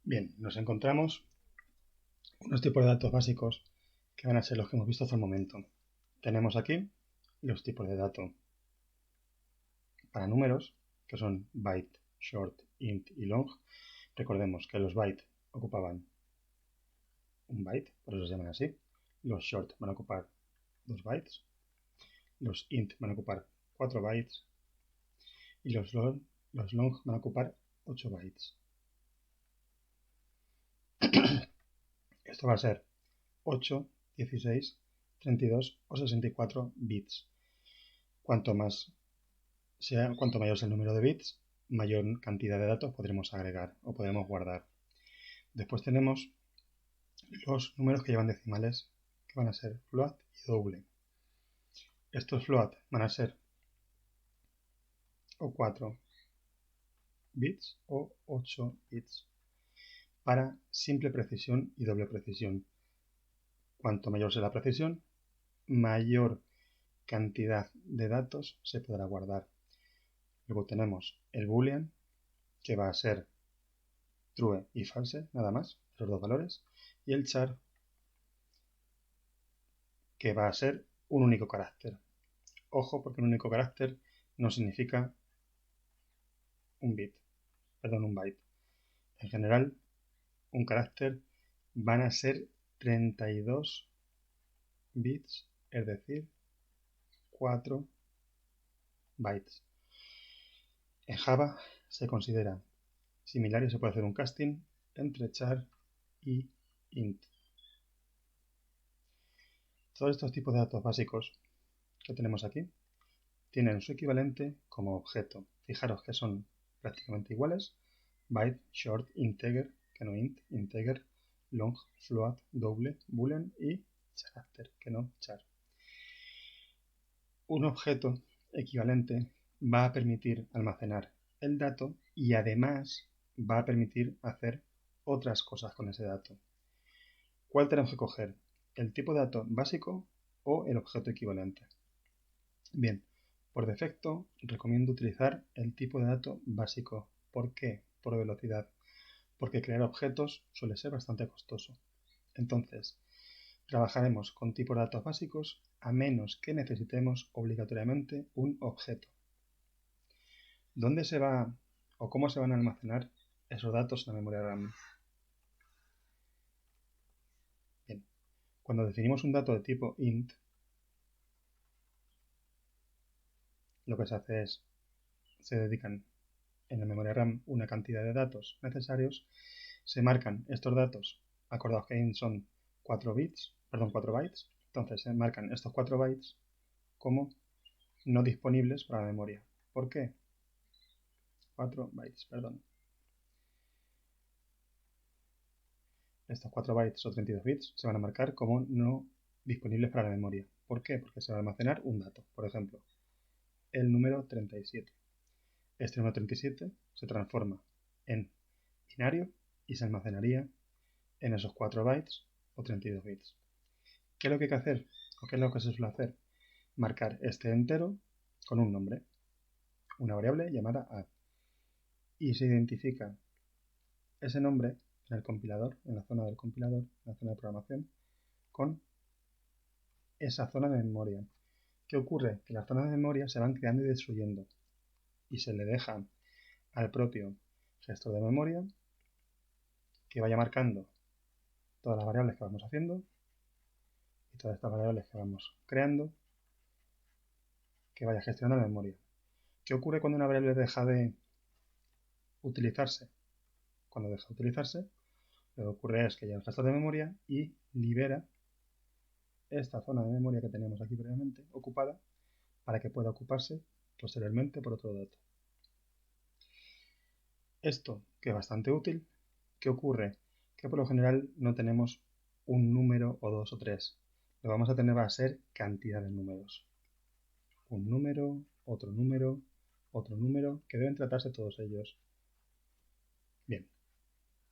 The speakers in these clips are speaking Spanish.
Bien, nos encontramos unos tipos de datos básicos que van a ser los que hemos visto hasta el momento. Tenemos aquí los tipos de datos para números, que son byte, short, int y long. Recordemos que los bytes ocupaban un byte, por eso se llaman así. Los short van a ocupar 2 bytes. Los int van a ocupar 4 bytes. Y los long van a ocupar 8 bytes. Esto va a ser 8, 16, 32 o 64 bits. Cuanto mayor sea el número de bits, mayor cantidad de datos podremos agregar o podremos guardar. Después tenemos los números que llevan decimales, que van a ser float y doble. Estos float van a ser o 4 bits o 8 bits para simple precisión y doble precisión. Cuanto mayor sea la precisión, mayor cantidad de datos se podrá guardar. Luego tenemos el boolean, que va a ser true y false, nada más, los dos valores, y el char, que va a ser un único carácter. Ojo, porque un único carácter no significa un byte. En general, un carácter van a ser 32 bits, es decir, 4 bytes. En Java se considera similar y se puede hacer un casting entre char y int. Todos estos tipos de datos básicos que tenemos aquí tienen su equivalente como objeto. Fijaros que son prácticamente iguales: byte, short, integer, que no int, integer, long, float, doble, boolean y character, que no char. Un objeto equivalente va a permitir almacenar el dato y además va a permitir hacer otras cosas con ese dato. ¿Cuál tenemos que coger? ¿El tipo de dato básico o el objeto equivalente? Bien, por defecto recomiendo utilizar el tipo de dato básico. ¿Por qué? Por velocidad. Porque crear objetos suele ser bastante costoso. Entonces, trabajaremos con tipos de datos básicos a menos que necesitemos obligatoriamente un objeto. ¿Dónde se va o cómo se van a almacenar esos datos en la memoria RAM? Bien, cuando definimos un dato de tipo int, lo que se hace es, se dedican en la memoria RAM una cantidad de datos necesarios, se marcan estos datos, acordaos que int son 4 bytes, entonces se marcan estos 4 bytes como no disponibles para la memoria. ¿Por qué? 4 bytes, perdón. Estos 4 bytes o 32 bits se van a marcar como no disponibles para la memoria. ¿Por qué? Porque se va a almacenar un dato. Por ejemplo, el número 37. Este número 37 se transforma en binario y se almacenaría en esos 4 bytes o 32 bits. ¿Qué es lo que hay que hacer? ¿O qué es lo que se suele hacer? Marcar este entero con un nombre, una variable llamada add. Y se identifica ese nombre en el compilador, en la zona del compilador, en la zona de programación, con esa zona de memoria. ¿Qué ocurre? Que las zonas de memoria se van creando y destruyendo y se le deja al propio gestor de memoria que vaya marcando todas las variables que vamos haciendo y todas estas variables que vamos creando, que vaya gestionando la memoria. ¿Qué ocurre cuando una variable deja de utilizarse? Cuando deja de utilizarse, lo que ocurre es que llega el gestor de memoria y libera esta zona de memoria que teníamos aquí previamente ocupada para que pueda ocuparse posteriormente por otro dato. Esto, que es bastante útil, ¿qué ocurre? Que por lo general no tenemos un número o dos o tres. Lo que vamos a tener va a ser cantidad de números. Un número, otro número, otro número, que deben tratarse todos ellos. Bien,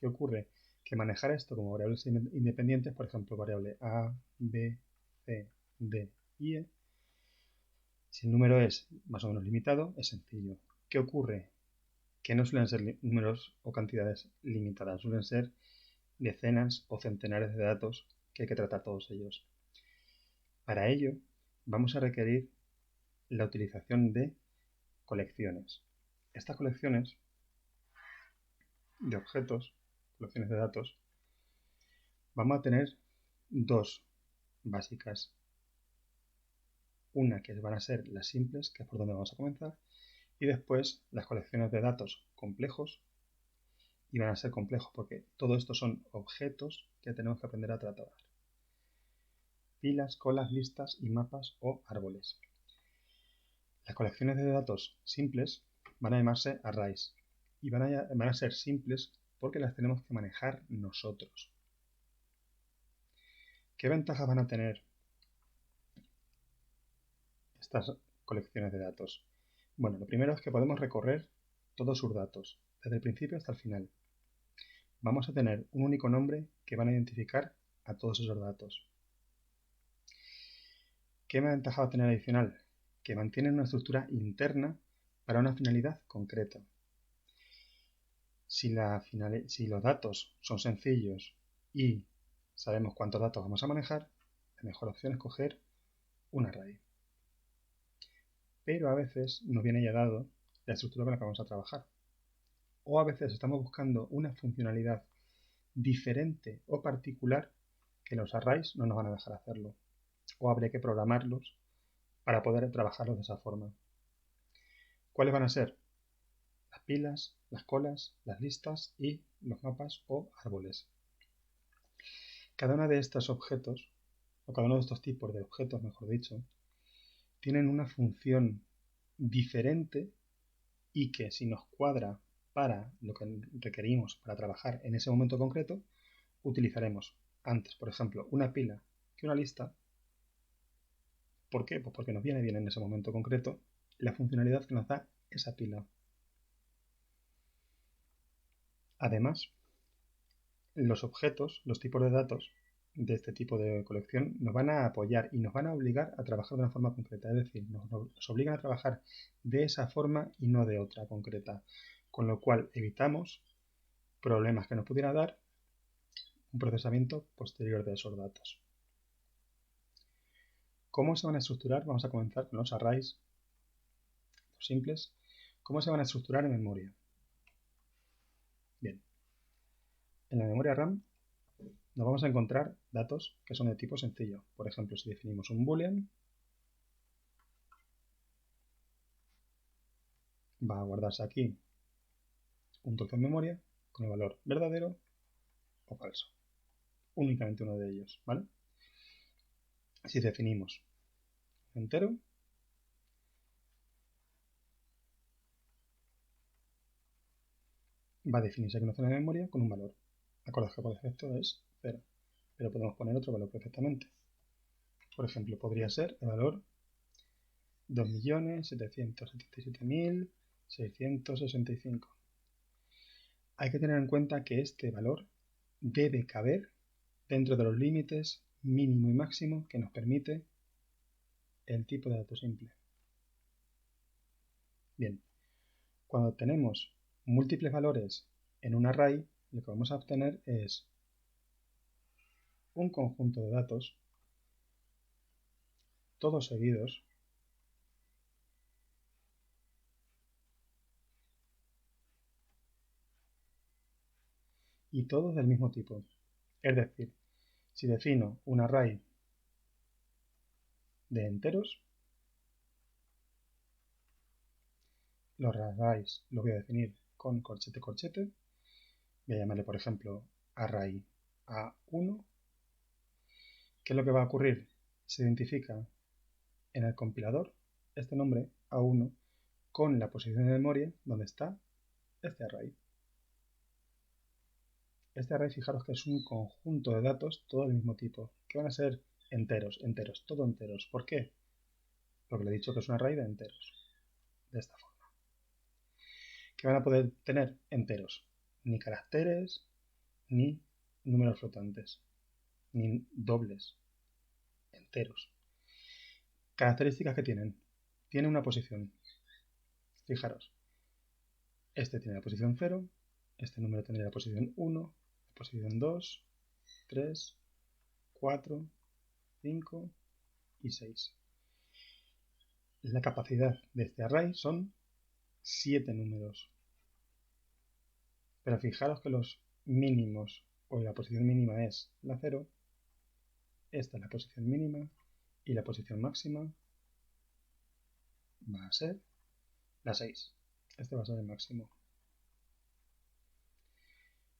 ¿qué ocurre? Que manejar esto como variables independientes, por ejemplo, variable A, B, C, D y E, si el número es más o menos limitado, es sencillo. ¿Qué ocurre? que no suelen ser números o cantidades limitadas, suelen ser decenas o centenares de datos que hay que tratar todos ellos. Para ello, vamos a requerir la utilización de colecciones. Estas colecciones de objetos, colecciones de datos, vamos a tener dos básicas. Una que van a ser las simples, que es por donde vamos a comenzar, y después las colecciones de datos complejos, y van a ser complejos porque todo esto son objetos que tenemos que aprender a tratar. Filas, colas, listas y mapas o árboles. Las colecciones de datos simples van a llamarse arrays y van a ser simples porque las tenemos que manejar nosotros. ¿Qué ventajas van a tener estas colecciones de datos? Bueno, lo primero es que podemos recorrer todos sus datos, desde el principio hasta el final. Vamos a tener un único nombre que van a identificar a todos esos datos. ¿Qué ventaja va a tener adicional? Que mantienen una estructura interna para una finalidad concreta. Si los datos son sencillos y sabemos cuántos datos vamos a manejar, la mejor opción es coger un array. Pero a veces nos viene ya dado la estructura con la que vamos a trabajar. O a veces estamos buscando una funcionalidad diferente o particular que los arrays no nos van a dejar hacerlo. O habría que programarlos para poder trabajarlos de esa forma. ¿Cuáles van a ser? Las pilas, las colas, las listas y los mapas o árboles. Cada uno de estos objetos, o cada uno de estos tipos de objetos, mejor dicho, tienen una función diferente y que si nos cuadra para lo que requerimos para trabajar en ese momento concreto, utilizaremos antes, por ejemplo, una pila que una lista. ¿Por qué? Pues porque nos viene bien en ese momento concreto la funcionalidad que nos da esa pila. Además, los objetos, los tipos de datos de este tipo de colección nos van a apoyar y nos van a obligar a trabajar de una forma concreta, es decir, nos obligan a trabajar de esa forma y no de otra concreta, con lo cual evitamos problemas que nos pudiera dar un procesamiento posterior de esos datos. ¿Cómo se van a estructurar? Vamos a comenzar con los arrays simples. ¿Cómo se van a estructurar en memoria? Bien, en la memoria RAM nos vamos a encontrar datos que son de tipo sencillo. Por ejemplo, si definimos un boolean, va a guardarse aquí un trozo en memoria con el valor verdadero o falso. Únicamente uno de ellos, ¿vale? Si definimos un entero, va a definirse aquí una zona de memoria con un valor. Acordaos que por defecto es 0, pero podemos poner otro valor perfectamente. Por ejemplo, podría ser el valor 2.777.665. Hay que tener en cuenta que este valor debe caber dentro de los límites mínimo y máximo que nos permite el tipo de dato simple. Bien, cuando tenemos múltiples valores en un array, lo que vamos a obtener es un conjunto de datos, todos seguidos, y todos del mismo tipo. Es decir, si defino un array de enteros, los arrays los voy a definir con corchete corchete. Voy a llamarle, por ejemplo, array A1. ¿Qué es lo que va a ocurrir? Se identifica en el compilador este nombre A1 con la posición de memoria donde está este array. Este array, fijaros que es un conjunto de datos, todo del mismo tipo, que van a ser enteros, todo enteros. ¿Por qué? Porque le he dicho que es un array de enteros, de esta forma. Que van a poder tener enteros, ni caracteres, ni números flotantes, ni dobles, enteros. Características que tienen. Tiene una posición. Fijaros, Este tiene la posición 0, este número tendría la posición 1, la posición 2, 3, 4, 5 y 6. La capacidad de este array son 7 números. Pero fijaros que los mínimos, o la posición mínima es la 0, esta es la posición mínima y la posición máxima va a ser la 6. Este va a ser el máximo.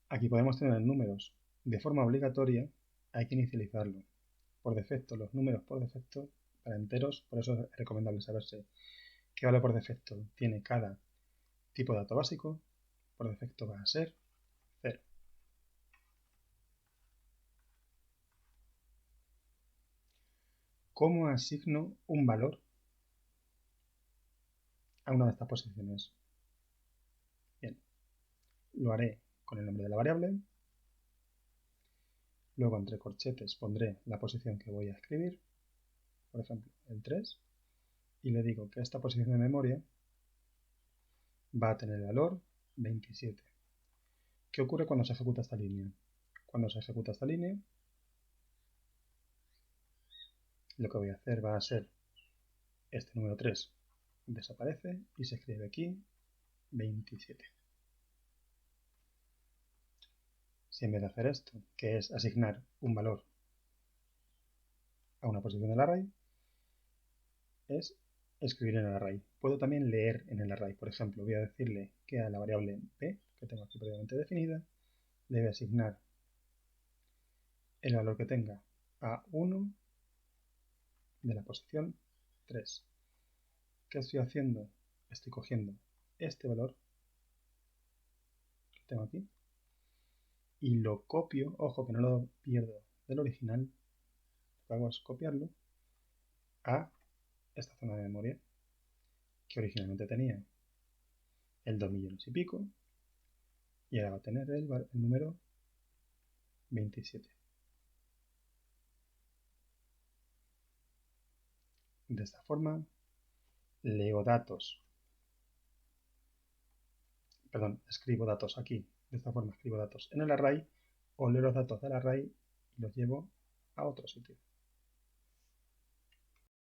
Aquí podemos tener números. De forma obligatoria hay que inicializarlo. Por defecto, los números por defecto para enteros, por eso es recomendable saberse qué valor por defecto tiene cada tipo de dato básico. Por defecto va a ser 0. ¿Cómo asigno un valor a una de estas posiciones? Bien, lo haré con el nombre de la variable. Luego entre corchetes pondré la posición que voy a escribir, por ejemplo el 3, y le digo que esta posición de memoria va a tener el valor 27. ¿Qué ocurre cuando se ejecuta esta línea? Cuando se ejecuta esta línea, lo que voy a hacer va a ser este número 3 desaparece y se escribe aquí 27. Si en vez de hacer esto, que es asignar un valor a una posición del array, es escribir en el array. Puedo también leer en el array. Por ejemplo, voy a decirle que a la variable p, que tengo aquí previamente definida, le voy a asignar el valor que tenga a 1 de la posición 3. ¿Qué estoy haciendo? Estoy cogiendo este valor que tengo aquí y lo copio, ojo que no lo pierdo del original, lo que hago es copiarlo a esta zona de memoria que originalmente tenía el 2 millones y pico y ahora va a tener el número 27. De esta forma leo datos, perdón, escribo datos aquí, de esta forma escribo datos en el array o leo los datos del array y los llevo a otro sitio.